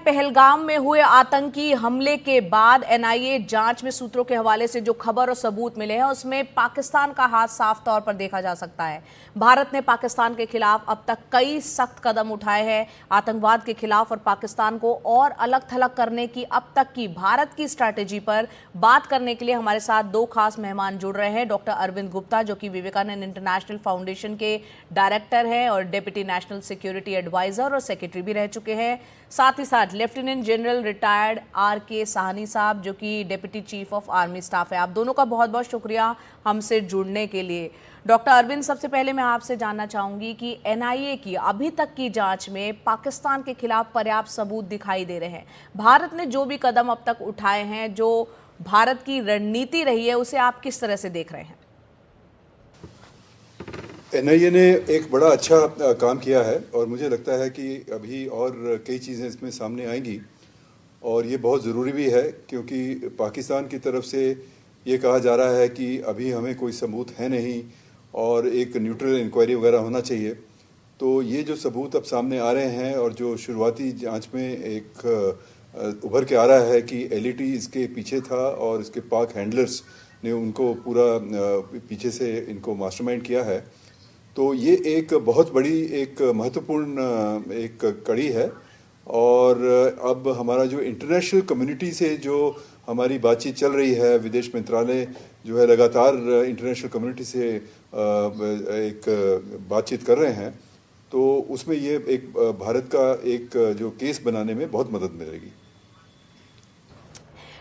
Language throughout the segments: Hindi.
पहलगाम में हुए आतंकी हमले के बाद एनआईए जांच में सूत्रों के हवाले से जो खबर और सबूत मिले हैं उसमें पाकिस्तान का हाथ साफ तौर पर देखा जा सकता है। भारत ने पाकिस्तान के खिलाफ अब तक कई सख्त कदम उठाए हैं। आतंकवाद के खिलाफ और पाकिस्तान को और अलग थलग करने की अब तक की भारत की स्ट्रैटेजी पर बात करने के लिए हमारे साथ दो खास मेहमान जुड़ रहे हैं। डॉक्टर अरविंद गुप्ता, जो कि विवेकानंद इंटरनेशनल फाउंडेशन के डायरेक्टर हैं और डिप्टी नेशनल सिक्योरिटी एडवाइजर और सेक्रेटरी भी रह चुके हैं। साथ ही साथ lieutenant general retired R K. Sahni sahab, जो कि deputy chief of army staff है। आप दोनों का बहुत बहुत शुक्रिया हमसे जुड़ने के लिए। डॉक्टर अरविंद, सबसे पहले मैं आपसे जानना चाहूंगी कि एनआईए की अभी तक की जांच में पाकिस्तान के खिलाफ पर्याप्त सबूत दिखाई दे रहे हैं। भारत ने जो भी कदम अब तक उठाए हैं, जो भारत की रणनीति रही है, उसे आप किस तरह से देख रहे हैं? एनआईए ने एक बड़ा अच्छा काम किया है और मुझे लगता है कि अभी और कई चीज़ें इसमें सामने आएंगी और ये बहुत ज़रूरी भी है, क्योंकि पाकिस्तान की तरफ से ये कहा जा रहा है कि अभी हमें कोई सबूत है नहीं और एक न्यूट्रल इंक्वायरी वगैरह होना चाहिए। तो ये जो सबूत अब सामने आ रहे हैं और जो शुरुआती जांच में एक उभर के आ रहा है कि एलईटी इसके पीछे था और इसके पाक हैंडलर्स ने उनको पूरा पीछे से इनको मास्टरमाइंड किया है, तो ये एक बहुत बड़ी एक महत्वपूर्ण एक कड़ी है। और अब हमारा जो इंटरनेशनल कम्युनिटी से जो हमारी बातचीत चल रही है, विदेश मंत्रालय जो है लगातार इंटरनेशनल कम्युनिटी से एक बातचीत कर रहे हैं, तो उसमें ये एक भारत का एक जो केस बनाने में बहुत मदद मिलेगी।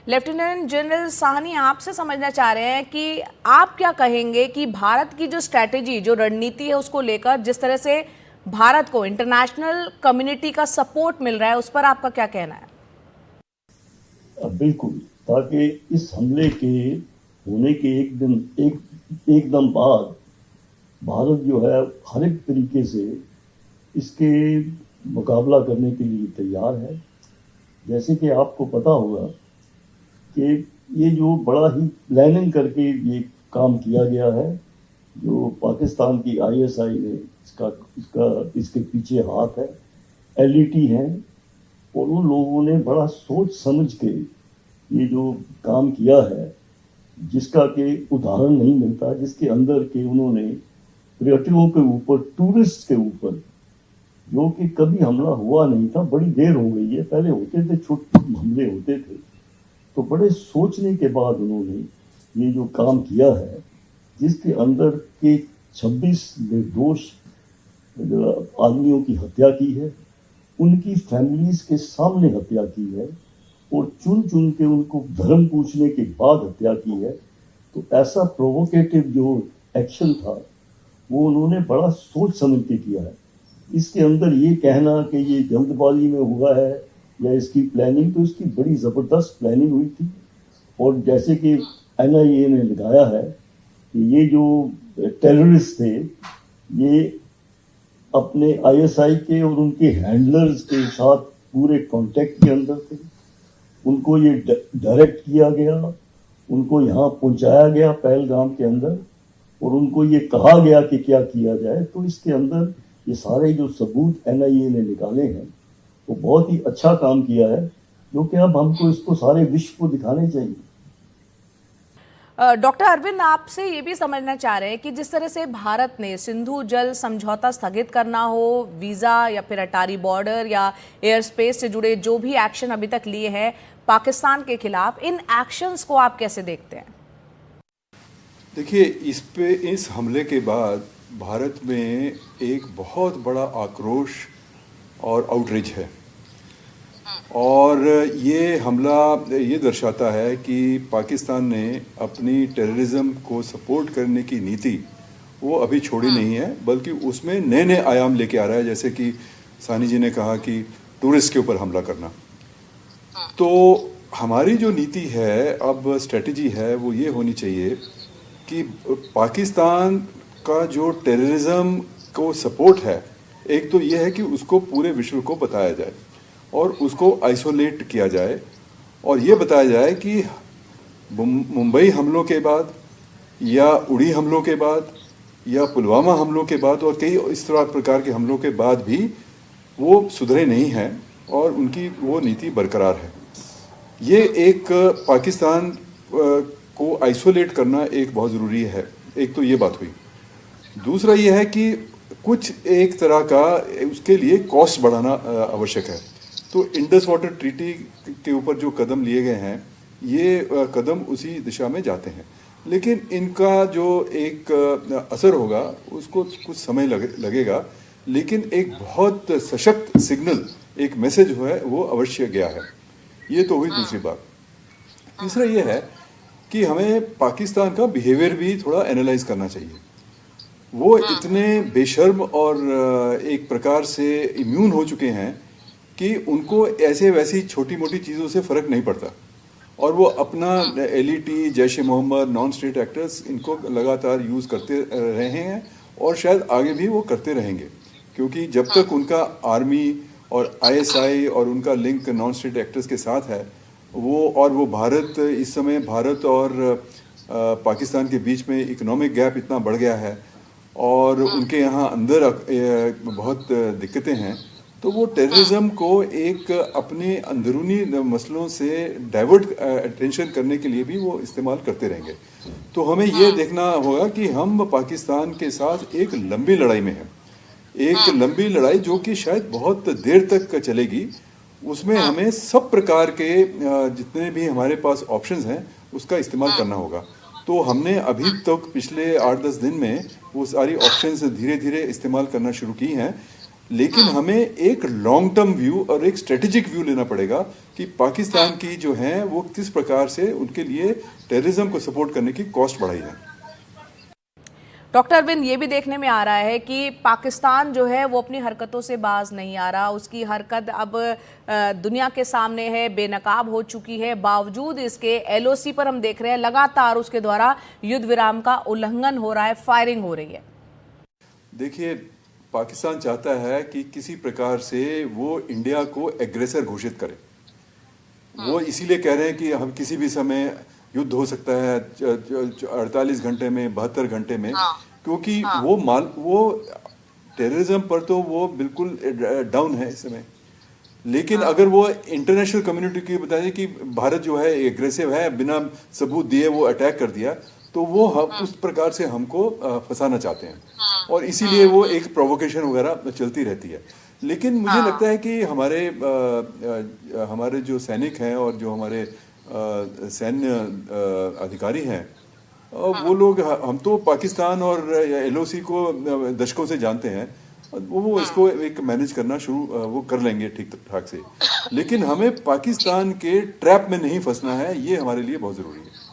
लेफ्टिनेंट जनरल साहनी, आपसे समझना चाह रहे हैं कि आप क्या कहेंगे कि भारत की जो स्ट्रैटेजी, जो रणनीति है, उसको लेकर जिस तरह से भारत को इंटरनेशनल कम्युनिटी का सपोर्ट मिल रहा है, उस पर आपका क्या कहना है? बिल्कुल, ताकि इस हमले के होने के एकदम बाद भारत जो है हर एक तरीके से इसके मुकाबला करने के लिए तैयार है। जैसे कि आपको पता होगा कि ये जो बड़ा ही प्लानिंग करके ये काम किया गया है, जो पाकिस्तान की आईएसआई ने इसके पीछे हाथ है, एलईटी है, और उन लोगों ने बड़ा सोच समझ के ये जो काम किया है, जिसका के उदाहरण नहीं मिलता, जिसके अंदर के उन्होंने पर्यटकों के ऊपर, टूरिस्ट के ऊपर, जो कि कभी हमला हुआ नहीं था, बड़ी देर हो गई है, पहले होते थे, छोटे हमले होते थे, तो बड़े सोचने के बाद उन्होंने ये जो काम किया है, जिसके अंदर के 26 निर्दोष आदमियों की हत्या की है, उनकी फैमिलीज के सामने हत्या की है और चुन चुन के उनको धर्म पूछने के बाद हत्या की है। तो ऐसा प्रोवोकेटिव जो एक्शन था वो उन्होंने बड़ा सोच समझ के किया है। इसके अंदर ये कहना कि ये जल्दबाजी में हुआ है या इसकी प्लानिंग, तो इसकी बड़ी ज़बरदस्त प्लानिंग हुई थी। और जैसे कि एनआईए ने लगाया है कि ये जो टेररिस्ट थे, ये अपने आईएसआई के और उनके हैंडलर्स के साथ पूरे कांटेक्ट के अंदर थे। उनको ये डायरेक्ट किया गया, उनको यहाँ पहुंचाया गया पहलगाम के अंदर, और उनको ये कहा गया कि क्या किया जाए। तो इसके अंदर ये सारे जो सबूत एनआईए ने निकाले हैं, वो बहुत ही अच्छा काम किया है, जो कि अब हमको इसको सारे विश्व को दिखाने चाहिए। डॉक्टर अरविंद, आपसे ये भी समझना चाह रहे हैं कि जिस तरह से भारत ने सिंधु जल समझौता स्थगित करना हो, वीज़ा या फिर अटारी बॉर्डर या एयर स्पेस से जुड़े जो भी एक्शन अभी तक लिए हैं पाकिस्तान के खिलाफ, इन एक्शंस को आप कैसे देखते हैं? देखिए, इस हमले के बाद भारत में एक बहुत बड़ा आक्रोश और आउटरीच है, और ये हमला ये दर्शाता है कि पाकिस्तान ने अपनी टेररिज्म को सपोर्ट करने की नीति वो अभी छोड़ी नहीं है, बल्कि उसमें नए नए आयाम लेके आ रहा है। जैसे कि सानी जी ने कहा कि टूरिस्ट के ऊपर हमला करना, तो हमारी जो नीति है, अब स्ट्रेटजी है, वो ये होनी चाहिए कि पाकिस्तान का जो टेररिज्म को सपोर्ट है, एक तो ये है कि उसको पूरे विश्व को बताया जाए और उसको आइसोलेट किया जाए, और ये बताया जाए कि मुंबई हमलों के बाद या उड़ी हमलों के बाद या पुलवामा हमलों के बाद और कई इस तरह प्रकार के हमलों के बाद भी वो सुधरे नहीं हैं और उनकी वो नीति बरकरार है। ये एक पाकिस्तान को आइसोलेट करना एक बहुत ज़रूरी है। एक तो ये बात हुई। दूसरा ये है कि कुछ एक तरह का उसके लिए कॉस्ट बढ़ाना आवश्यक है। तो इंडस वाटर ट्रीटी के ऊपर जो कदम लिए गए हैं, ये कदम उसी दिशा में जाते हैं, लेकिन इनका जो एक असर होगा उसको कुछ समय लगेगा, लेकिन एक बहुत सशक्त सिग्नल, एक मैसेज जो है वो अवश्य गया है। ये तो हुई दूसरी बात। तीसरा ये है कि हमें पाकिस्तान का बिहेवियर भी थोड़ा एनालाइज करना चाहिए। वो इतने बेशर्म और एक प्रकार से इम्यून हो चुके हैं कि उनको ऐसे वैसी छोटी मोटी चीज़ों से फ़र्क नहीं पड़ता, और वो अपना एलईटी, जैश ए मोहम्मद, नॉन स्टेट एक्टर्स, इनको लगातार यूज़ करते रहे हैं और शायद आगे भी वो करते रहेंगे, क्योंकि जब तक उनका आर्मी और आईएसआई और उनका लिंक नॉन स्टेट एक्टर्स के साथ है, वो भारत, इस समय भारत और पाकिस्तान के बीच में इकोनॉमिक गैप इतना बढ़ गया है और उनके यहाँ अंदर बहुत दिक्कतें हैं, तो वो टेररिज्म को एक अपने अंदरूनी मसलों से डाइवर्ट अटेंशन करने के लिए भी वो इस्तेमाल करते रहेंगे। तो हमें ये देखना होगा कि हम पाकिस्तान के साथ एक लंबी लड़ाई में हैं, एक लंबी लड़ाई जो कि शायद बहुत देर तक चलेगी। उसमें हमें सब प्रकार के जितने भी हमारे पास ऑप्शंस हैं उसका इस्तेमाल करना होगा। तो हमने अभी तक पिछले 8-10 दिन में वो सारी ऑप्शंस धीरे धीरे इस्तेमाल करना शुरू की हैं, लेकिन हमें एक लॉन्ग टर्म व्यू और एक स्ट्रेटेजिक व्यू लेना पड़ेगा कि पाकिस्तान की जो है वो किस प्रकार से उनके लिए टेररिज्म को सपोर्ट करने की कॉस्ट बढ़ाई है। डॉक्टर अरविंद, ये भी देखने में आ रहा है कि पाकिस्तान जो है वो अपनी हरकतों से बाज नहीं आ रहा। उसकी हरकत अब दुनिया के सामने है, बेनकाब हो चुकी है। बावजूद इसके एलओसी पर हम देख रहे हैं लगातार उसके द्वारा युद्ध विराम का उल्लंघन हो रहा है, फायरिंग हो रही है। देखिए, पाकिस्तान चाहता है कि किसी प्रकार से वो इंडिया को एग्रेसर घोषित करे। वो इसीलिए कह रहे हैं कि हम किसी भी समय युद्ध हो सकता है 48 घंटे में, 72 घंटे में, क्योंकि वो टेररिज्म पर तो वो बिल्कुल डाउन है इस समय। लेकिन अगर वो इंटरनेशनल कम्युनिटी की बताए कि भारत जो है एग्रेसिव है, बिना सबूत दिए वो अटैक कर दिया, तो वो उस प्रकार से हमको फंसाना चाहते हैं, और इसीलिए वो एक प्रोवोकेशन वगैरह चलती रहती है। लेकिन मुझे लगता है कि हमारे जो सैनिक हैं और जो हमारे सैन्य अधिकारी हैं, वो लोग, हम तो पाकिस्तान और एलओसी को दशकों से जानते हैं, वो इसको एक मैनेज करना वो कर लेंगे ठीक ठाक से। लेकिन हमें पाकिस्तान के ट्रैप में नहीं फंसना है, ये हमारे लिए बहुत ज़रूरी है।